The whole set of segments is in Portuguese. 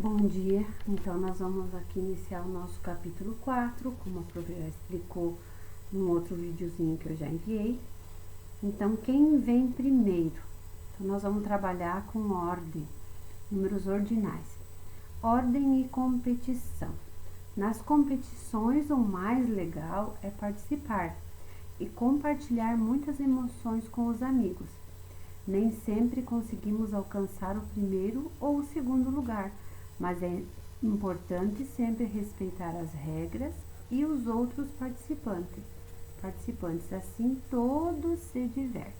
Bom dia, então nós vamos aqui iniciar o nosso capítulo 4, como a prof já explicou num outro videozinho que eu já enviei. Então, quem vem primeiro? Então, nós vamos trabalhar com ordem, números ordinais. Ordem e competição. Nas competições, o mais legal é participar e compartilhar muitas emoções com os amigos. Nem sempre conseguimos alcançar o primeiro ou o segundo lugar, mas é importante sempre respeitar as regras e os outros participantes, assim todos se divertem.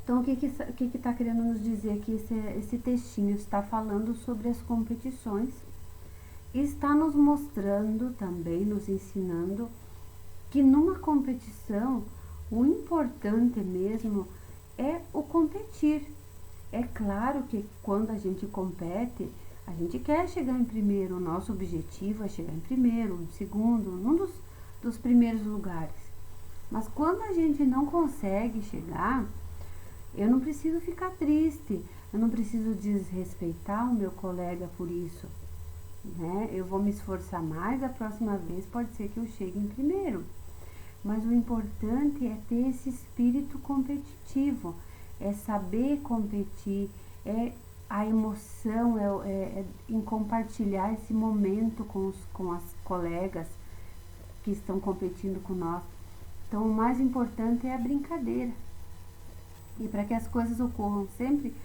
Então, o que está querendo nos dizer aqui? Esse textinho está falando sobre as competições e está nos mostrando também, nos ensinando que numa competição o importante mesmo é o competir. É claro que quando a gente compete, a gente quer chegar em primeiro, o nosso objetivo é chegar em primeiro, em segundo, num dos primeiros lugares. Mas quando a gente não consegue chegar, eu não preciso ficar triste, eu não preciso desrespeitar o meu colega por isso, né? Eu vou me esforçar mais, a próxima vez pode ser que eu chegue em primeiro. Mas o importante é ter esse espírito competitivo, é saber competir, é a emoção, é em compartilhar esse momento com as colegas que estão competindo com nós. Então, o mais importante é a brincadeira. E para que as coisas ocorram sempre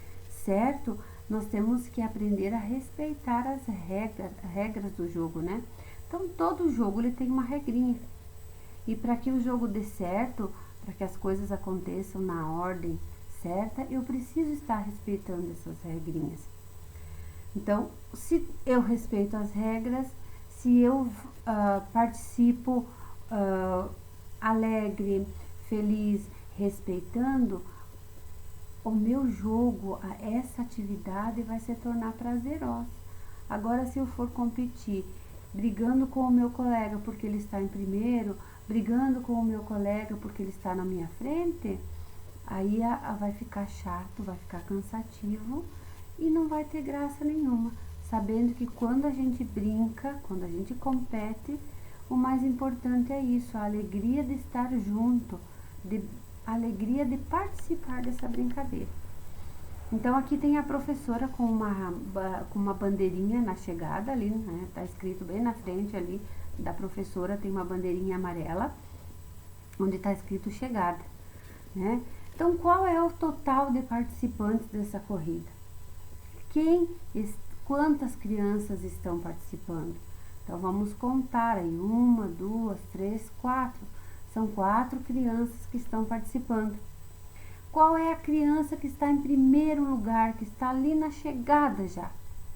certo, nós temos que aprender a respeitar as regras do jogo, né? Então, todo jogo ele tem uma regrinha. E para que o jogo dê certo, para que as coisas aconteçam na ordem certa, eu preciso estar respeitando essas regrinhas. Então, se eu respeito as regras, se eu participo alegre, feliz, respeitando, o meu jogo, essa atividade vai se tornar prazerosa. Agora, se eu for competir brigando com o meu colega porque ele está em primeiro, brigando com o meu colega porque ele está na minha frente, aí vai ficar chato, vai ficar cansativo e não vai ter graça nenhuma. Sabendo que quando a gente brinca, quando a gente compete, o mais importante é isso, a alegria de estar junto, a alegria de participar dessa brincadeira. Então, aqui tem a professora com uma bandeirinha na chegada ali, né? Tá escrito bem na frente ali da professora, tem uma bandeirinha amarela, onde está escrito chegada, né? Então, qual é o total de participantes dessa corrida? Quantas crianças estão participando? Então, vamos contar aí, 1, 2, 3, 4. São 4 crianças que estão participando. Qual é a criança que está em primeiro lugar, que está ali na chegada já?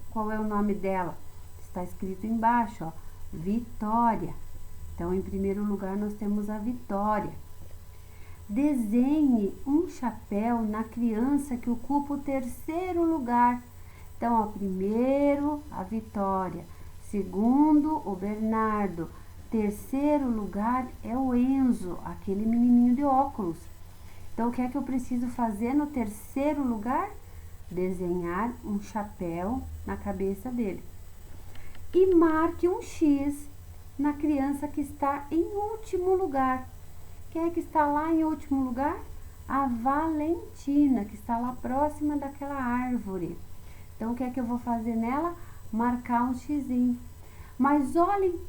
Qual é o nome dela? Está escrito embaixo, ó, Vitória. Então, em primeiro lugar, nós temos a Vitória. Desenhe um chapéu na criança que ocupa o terceiro lugar. Então, ó, primeiro, a Vitória. Segundo, o Bernardo. Terceiro lugar é o Enzo, aquele menininho de óculos. Então, o que é que eu preciso fazer no terceiro lugar? Desenhar um chapéu na cabeça dele. E marque um X na criança que está em último lugar. Quem é que está lá em último lugar? A Valentina, que está lá próxima daquela árvore. Então, o que é que eu vou fazer nela? Marcar um xizinho. Mas olhem,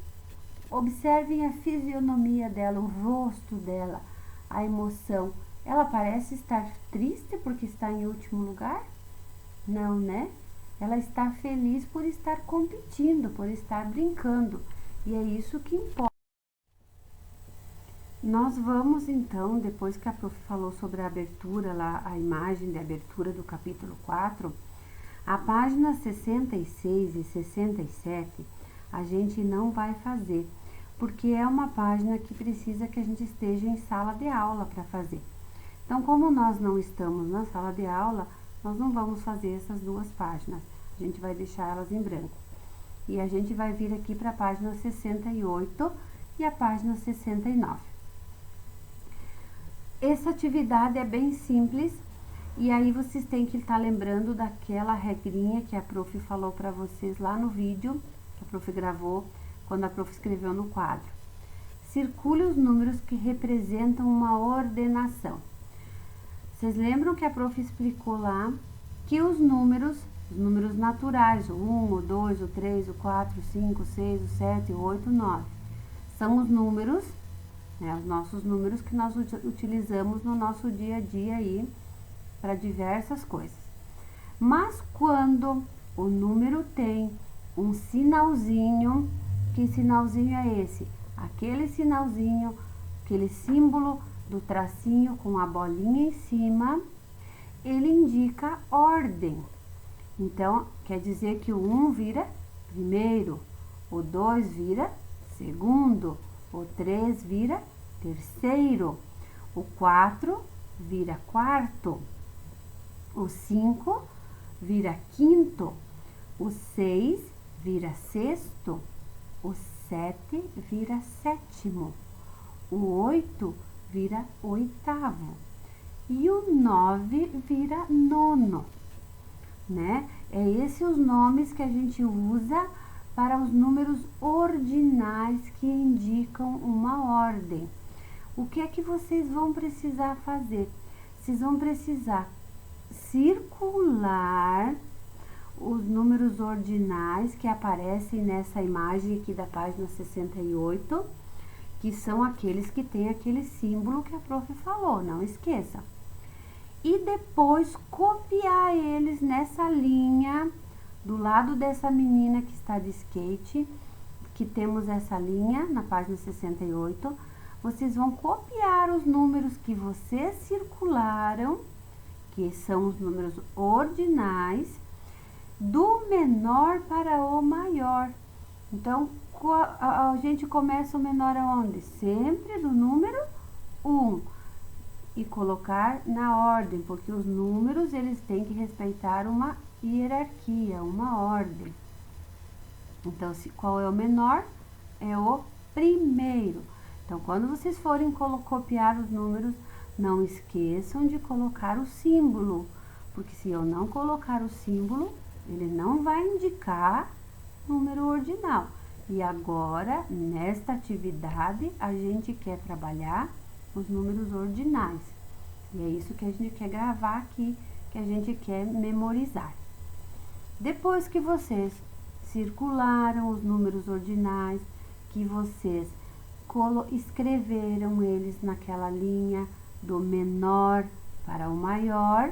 observem a fisionomia dela, o rosto dela, a emoção. Ela parece estar triste porque está em último lugar? Não, né? Ela está feliz por estar competindo, por estar brincando. E é isso que importa. Nós vamos então, depois que a prof falou sobre a abertura lá, a imagem de abertura do capítulo 4, a página 66 e 67 a gente não vai fazer, porque é uma página que precisa que a gente esteja em sala de aula para fazer. Então, como nós não estamos na sala de aula, nós não vamos fazer essas duas páginas. A gente vai deixar elas em branco. E a gente vai vir aqui para a página 68 e a página 69. Essa atividade é bem simples E aí vocês têm que estar lembrando daquela regrinha que a prof falou para vocês lá no vídeo, que a prof gravou, quando a prof escreveu no quadro. Circule os números que representam uma ordenação. Vocês lembram que a prof explicou lá que os números naturais, o 1, o 2, o 3, o 4, o 5, o 6, o 7, o 8, o 9, são os números, né, os nossos números que nós utilizamos no nosso dia a dia aí para diversas coisas. Mas quando o número tem um sinalzinho, que sinalzinho é esse? Aquele sinalzinho, aquele símbolo do tracinho com a bolinha em cima, ele indica ordem. Então, quer dizer que o 1 vira primeiro, o 2 vira segundo, o 3 vira terceiro, o 4 vira quarto, o 5 vira quinto, o 6 vira sexto, o 7 vira sétimo, o 8 vira oitavo e o 9 vira nono, né? É esses os nomes que a gente usa para os números ordinais que indicam uma ordem. O que é que vocês vão precisar fazer? Vocês vão precisar circular os números ordinais que aparecem nessa imagem aqui da página 68, que são aqueles que tem aquele símbolo que a prof falou, não esqueça. E depois copiar eles nessa linha, do lado dessa menina que está de skate, que temos essa linha na página 68, vocês vão copiar os números que vocês circularam, que são os números ordinais, do menor para o maior. Então, a gente começa o menor aonde? Sempre do número 1. E colocar na ordem, porque os números, eles têm que respeitar uma hierarquia, uma ordem. Então, qual é o menor? É o primeiro. Então, quando vocês forem copiar os números, não esqueçam de colocar o símbolo, porque se eu não colocar o símbolo, ele não vai indicar número ordinal. E agora, nesta atividade, a gente quer trabalhar os números ordinais. E é isso que a gente quer gravar aqui, que a gente quer memorizar. Depois que vocês circularam os números ordinais, que vocês escreveram eles naquela linha do menor para o maior,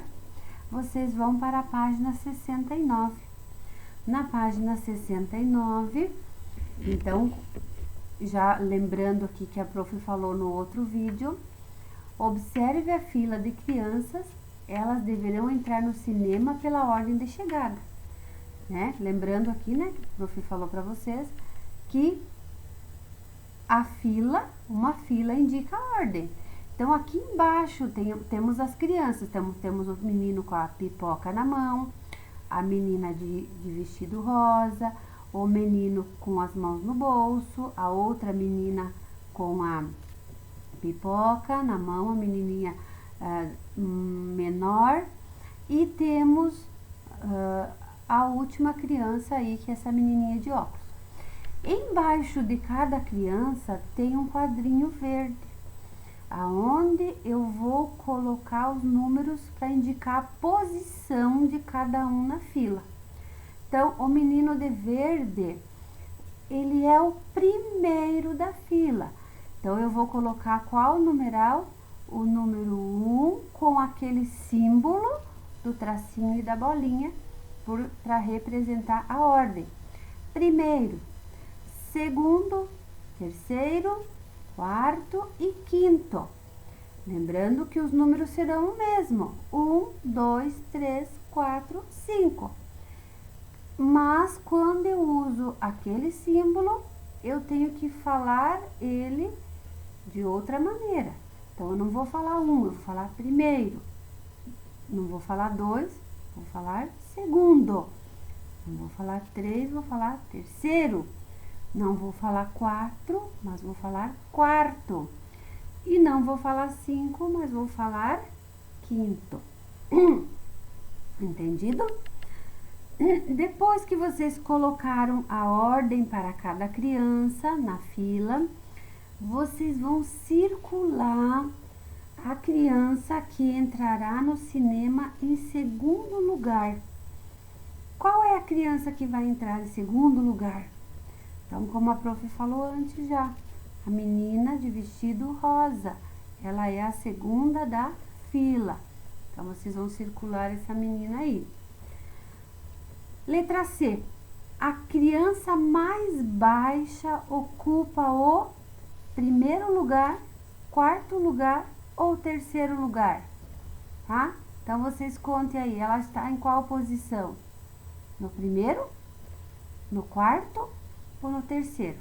vocês vão para a página 69. Na página 69, então, já lembrando aqui que a prof falou no outro vídeo, observe a fila de crianças, elas deverão entrar no cinema pela ordem de chegada, né? Lembrando aqui, né, que a prof falou para vocês que a fila, uma fila indica a ordem. Então, aqui embaixo temos as crianças, temos o menino com a pipoca na mão, a menina de vestido rosa, o menino com as mãos no bolso, a outra menina com a pipoca na mão, a menininha menor, e temos a última criança aí, que é essa menininha de óculos. Embaixo de cada criança tem um quadrinho verde, aonde eu vou colocar os números para indicar a posição de cada um na fila. Então, o menino de verde, ele é o primeiro da fila. Então, eu vou colocar qual numeral? O número 1 com aquele símbolo do tracinho e da bolinha para representar a ordem. Primeiro, segundo, terceiro, quarto e quinto. Lembrando que os números serão o mesmo: 1, 2, 3, 4, 5. Mas quando eu uso aquele símbolo, eu tenho que falar ele de outra maneira. Então, eu não vou falar 1, eu vou falar primeiro. Não vou falar 2, vou falar segundo. Não vou falar 3, vou falar terceiro. Não vou falar 4, mas vou falar quarto. E não vou falar 5, mas vou falar quinto. Entendido? Depois que vocês colocaram a ordem para cada criança na fila, vocês vão circular a criança que entrará no cinema em segundo lugar. Qual é a criança que vai entrar em segundo lugar? Então, como a prof falou antes já, a menina de vestido rosa, ela é a segunda da fila. Então, vocês vão circular essa menina aí. Letra C. A criança mais baixa ocupa o primeiro lugar, quarto lugar ou terceiro lugar, tá? Então, vocês contem aí, ela está em qual posição? No primeiro, no quarto ou no terceiro?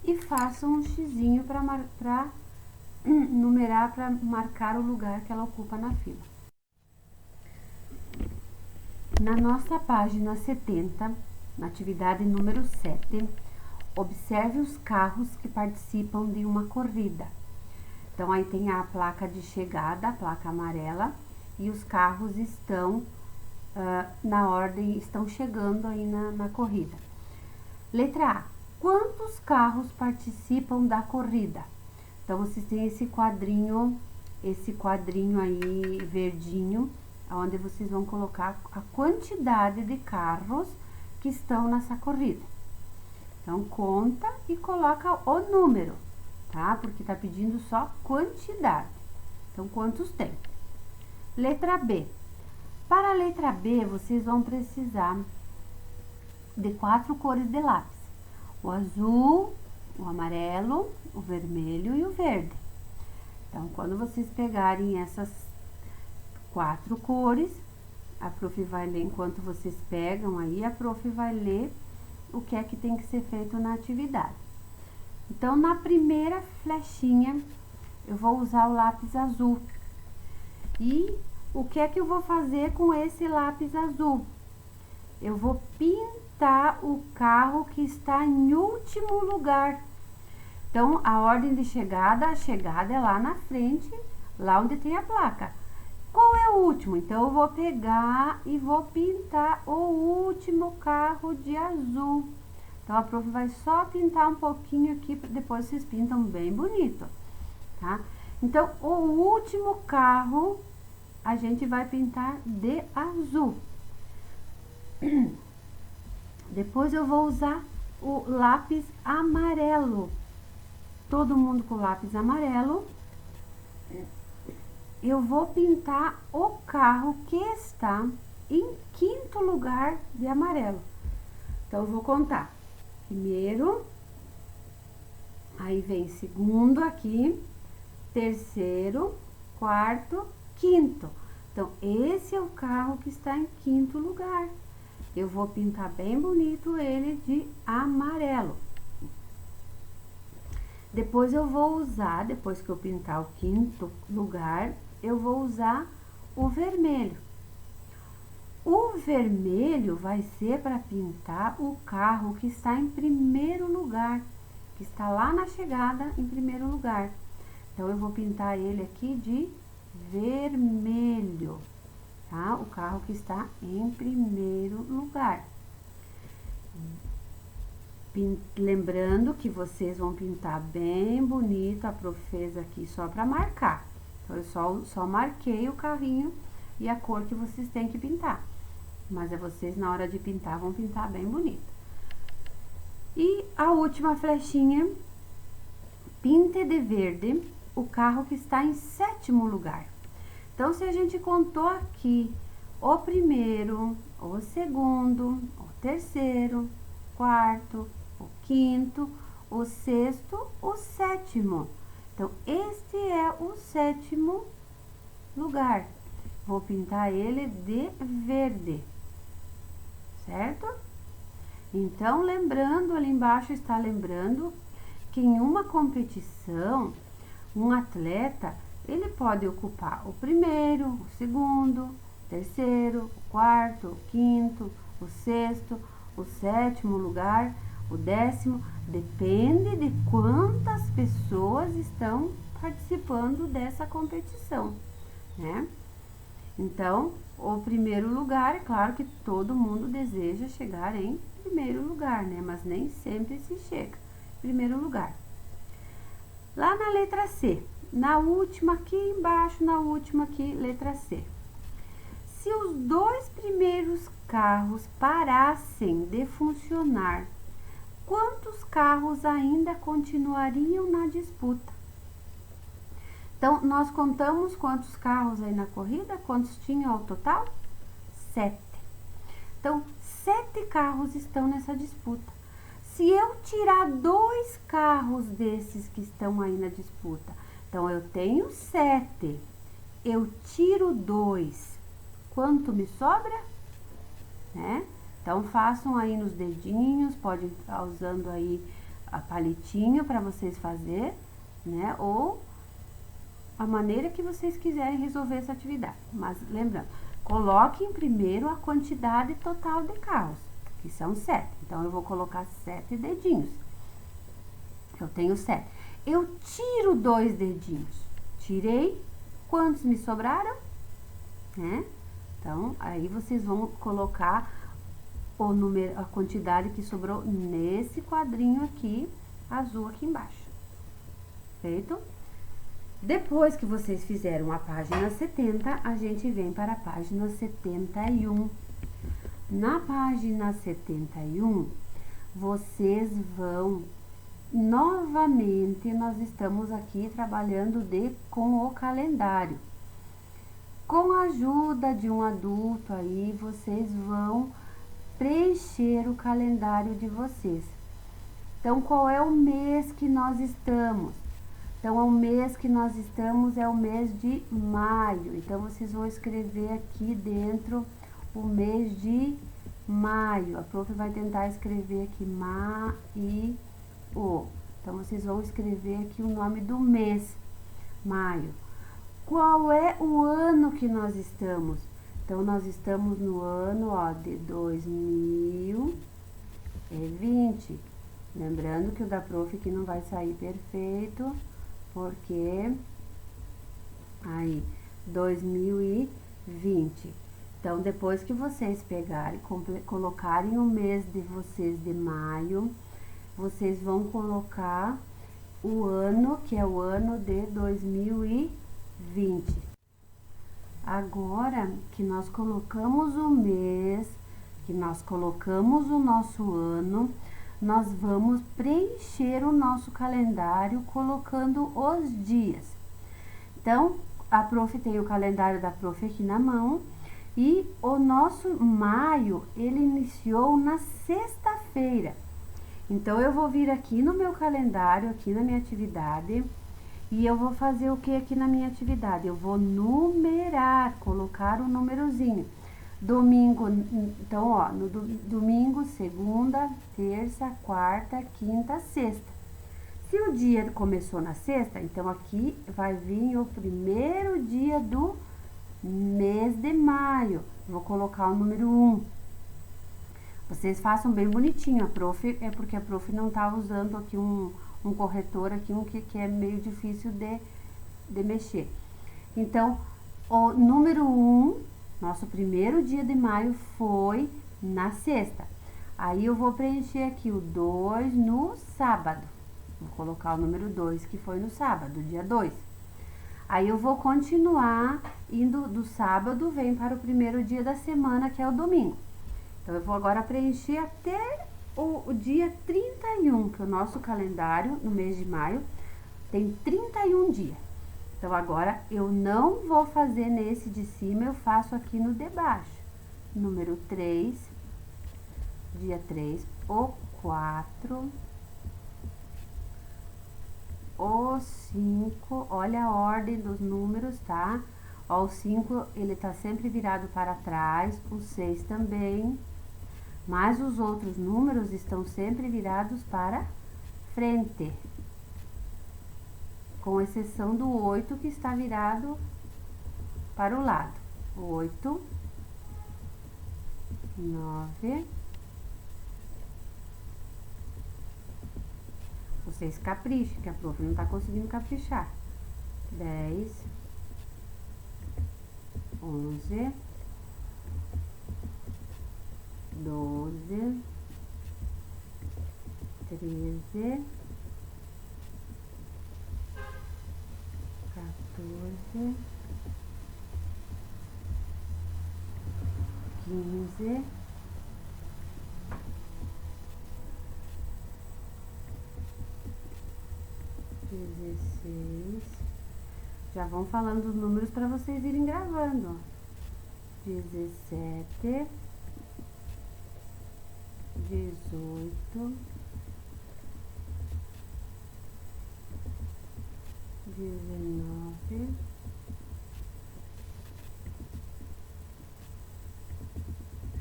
E façam um xizinho para numerar, para marcar o lugar que ela ocupa na fila. Na nossa página 70, na atividade número 7, observe os carros que participam de uma corrida. Então, aí tem a placa de chegada, a placa amarela, e os carros estão na ordem, estão chegando aí na corrida. Letra A. Quantos carros participam da corrida? Então, vocês têm esse quadrinho aí verdinho, onde vocês vão colocar a quantidade de carros que estão nessa corrida. Então, conta e coloca o número, tá? Porque tá pedindo só quantidade. Então, quantos tem? Letra B. Para a letra B, vocês vão precisar de 4 cores de lápis. O azul, o amarelo, o vermelho e o verde. Então, quando vocês pegarem essas 4 cores, a prof vai ler, enquanto vocês pegam aí, a prof vai ler o que é que tem que ser feito na atividade. Então, na primeira flechinha, eu vou usar o lápis azul. E o que é que eu vou fazer com esse lápis azul? Eu vou pintar o carro que está em último lugar. Então, a ordem de chegada, a chegada é lá na frente, lá onde tem a placa. Qual é o último? Então, eu vou pegar e vou pintar o último carro de azul. Então, a prof vai só pintar um pouquinho aqui, depois vocês pintam bem bonito, tá? Então, o último carro a gente vai pintar de azul. Depois eu vou usar o lápis amarelo. Todo mundo com lápis amarelo. Eu vou pintar o carro que está em quinto lugar de amarelo. Então, eu vou contar. Primeiro, aí vem segundo aqui, terceiro, quarto, quinto. Então, esse é o carro que está em quinto lugar. Eu vou pintar bem bonito ele de amarelo. Depois eu vou usar, depois que eu pintar o quinto lugar, eu vou usar o vermelho. O vermelho vai ser para pintar o carro que está em primeiro lugar, que está lá na chegada em primeiro lugar. Então, eu vou pintar ele aqui de vermelho, tá? O carro que está em primeiro lugar. Lembrando que vocês vão pintar bem bonito, a prof fez aqui só para marcar. Então, eu só marquei o carrinho e a cor que vocês têm que pintar. Mas vocês, na hora de pintar, vão pintar bem bonito. E a última flechinha, pinte de verde o carro que está em sétimo lugar. Então, se a gente contou aqui o primeiro, o segundo, o terceiro, quarto, o quinto, o sexto, o sétimo. Então, este é o sétimo lugar. Vou pintar ele de verde, certo? Então, lembrando, ali embaixo está lembrando que em uma competição, um atleta, ele pode ocupar o primeiro, o segundo, o terceiro, o quarto, o quinto, o sexto, o sétimo lugar, o décimo, depende de quantas pessoas estão participando dessa competição, né? Então, o primeiro lugar, é claro que todo mundo deseja chegar em primeiro lugar, né? Mas nem sempre se chega em primeiro lugar. Lá na letra C, na última aqui embaixo, na última aqui, letra C. Se os dois primeiros carros parassem de funcionar, quantos carros ainda continuariam na disputa? Então, nós contamos quantos carros aí na corrida, quantos tinham ao total? 7. Então, 7 carros estão nessa disputa. Se eu tirar 2 carros desses que estão aí na disputa, então eu tenho 7, eu tiro 2, quanto me sobra? Né? Então, façam aí nos dedinhos, pode estar usando aí a palitinho para vocês fazer, né? Ou a maneira que vocês quiserem resolver essa atividade. Mas lembrando, coloquem primeiro a quantidade total de carros, que são 7. Então, eu vou colocar 7 dedinhos. Eu tenho 7. Eu tiro 2 dedinhos. Tirei. Quantos me sobraram? Né? Então, aí vocês vão colocar o número, a quantidade que sobrou nesse quadrinho aqui, azul aqui embaixo. Feito? Depois que vocês fizeram a página 70, a gente vem para a página 71. Na página 71, vocês vão novamente, nós estamos aqui trabalhando com o calendário. Com a ajuda de um adulto aí, vocês vão preencher o calendário de vocês. Então, qual é o mês que nós estamos? Então, o mês que nós estamos é o mês de maio. Então, vocês vão escrever aqui dentro o mês de maio. A prof vai tentar escrever aqui maio. Então, vocês vão escrever aqui o nome do mês, maio. Qual é o ano que nós estamos? Então, nós estamos no ano, de 2020. Lembrando que o da prof aqui não vai sair perfeito, porque aí, 2020. Então, depois que vocês pegarem, colocarem o mês de vocês de maio, vocês vão colocar o ano, que é o ano de 2020. Agora que nós colocamos o mês, que nós colocamos o nosso ano, nós vamos preencher o nosso calendário colocando os dias. Então, a prof tem o calendário da prof aqui na mão e o nosso maio, ele iniciou na sexta-feira. Então, eu vou vir aqui no meu calendário, aqui na minha atividade, e eu vou fazer o que aqui na minha atividade? Eu vou numerar, colocar um númerozinho. Domingo, então, no domingo, segunda, terça, quarta, quinta, sexta. Se o dia começou na sexta, então aqui vai vir o primeiro dia do mês de maio. Vou colocar o número 1. Vocês façam bem bonitinho, é porque a prof não tá usando aqui um corretor aqui, que é meio difícil de mexer. Então, o número 1, nosso primeiro dia de maio foi na sexta. Aí eu vou preencher aqui o 2 no sábado. Vou colocar o número 2, que foi no sábado, dia 2. Aí eu vou continuar indo do sábado, vem para o primeiro dia da semana, que é o domingo. Então, eu vou agora preencher até o dia 31, que é o nosso calendário, no mês de maio, tem 31 dias. Então, agora, eu não vou fazer nesse de cima, eu faço aqui no de baixo. Número 3, dia 3, o 4, o 5, olha a ordem dos números, tá? Ó, o 5, ele tá sempre virado para trás, o 6 também, mas os outros números estão sempre virados para frente, com exceção do 8, que está virado para o lado. 8, 9, vocês caprichem, que a prof não está conseguindo caprichar. 10, 11, 12, 13, 14, 15, 16. Já vão falando os números para vocês irem gravando, ó. 17, 18, 19,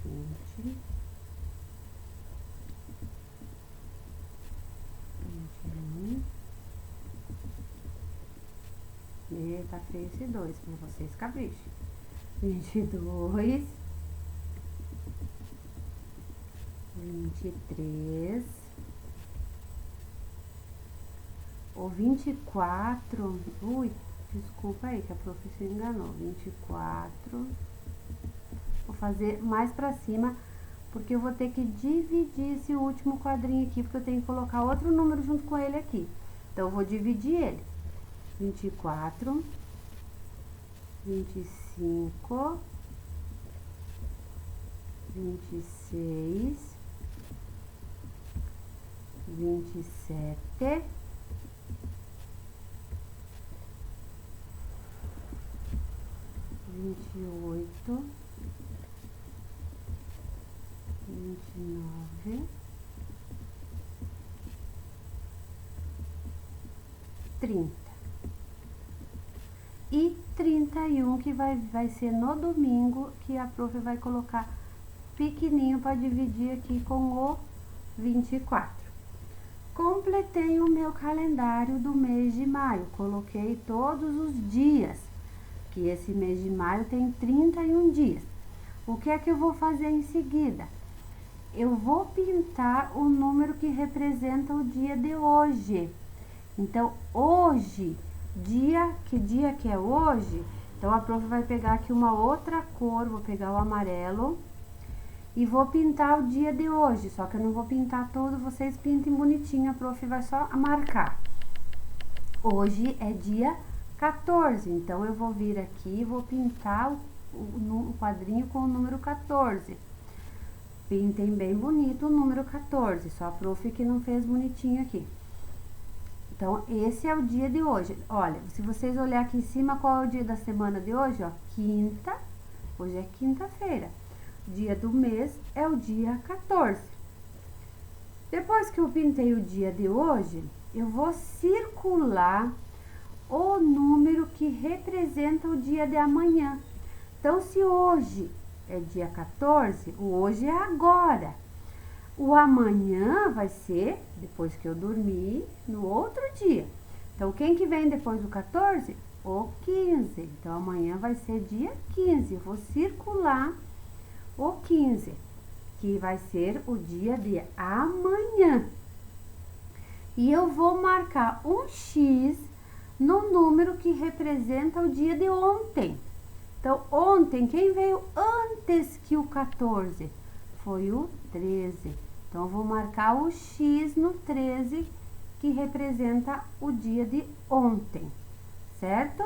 20, 21. E tá feio esse 2, pra vocês caprichem. 22, 23, o 24, ui, desculpa aí que a professora enganou, 24, vou fazer mais pra cima, porque eu vou ter que dividir esse último quadrinho aqui, porque eu tenho que colocar outro número junto com ele aqui, então eu vou dividir ele, 24, 25, 26, 27, 28, 29, 30. E 31, que vai ser no domingo, que a prof vai colocar pequenininho para dividir aqui com o 24. Completei o meu calendário do mês de maio, coloquei todos os dias, que esse mês de maio tem 31 dias. O que é que eu vou fazer em seguida? Eu vou pintar o número que representa o dia de hoje. Então, hoje, que dia que é hoje? Então, a prof vai pegar aqui uma outra cor, vou pegar o amarelo e vou pintar o dia de hoje, só que eu não vou pintar todo, vocês pintem bonitinho, a prof vai só marcar. Hoje é dia 14, então eu vou vir aqui e vou pintar o quadrinho com o número 14. Pintem bem bonito o número 14, só a prof que não fez bonitinho aqui. Então, esse é o dia de hoje. Olha, se vocês olharem aqui em cima, qual é o dia da semana de hoje? Ó, quinta, hoje é quinta-feira. O dia do mês é o dia 14. Depois que eu pintei o dia de hoje, eu vou circular o número que representa o dia de amanhã. Então, se hoje é dia 14, o hoje é agora. O amanhã vai ser, depois que eu dormir, no outro dia. Então, quem que vem depois do 14? O 15. Então, amanhã vai ser dia 15. Eu vou circular o 15, que vai ser o dia de amanhã. E eu vou marcar um X no número que representa o dia de ontem. Então, ontem, quem veio antes que o 14? Foi o 13. Então, eu vou marcar o X no 13, que representa o dia de ontem, certo?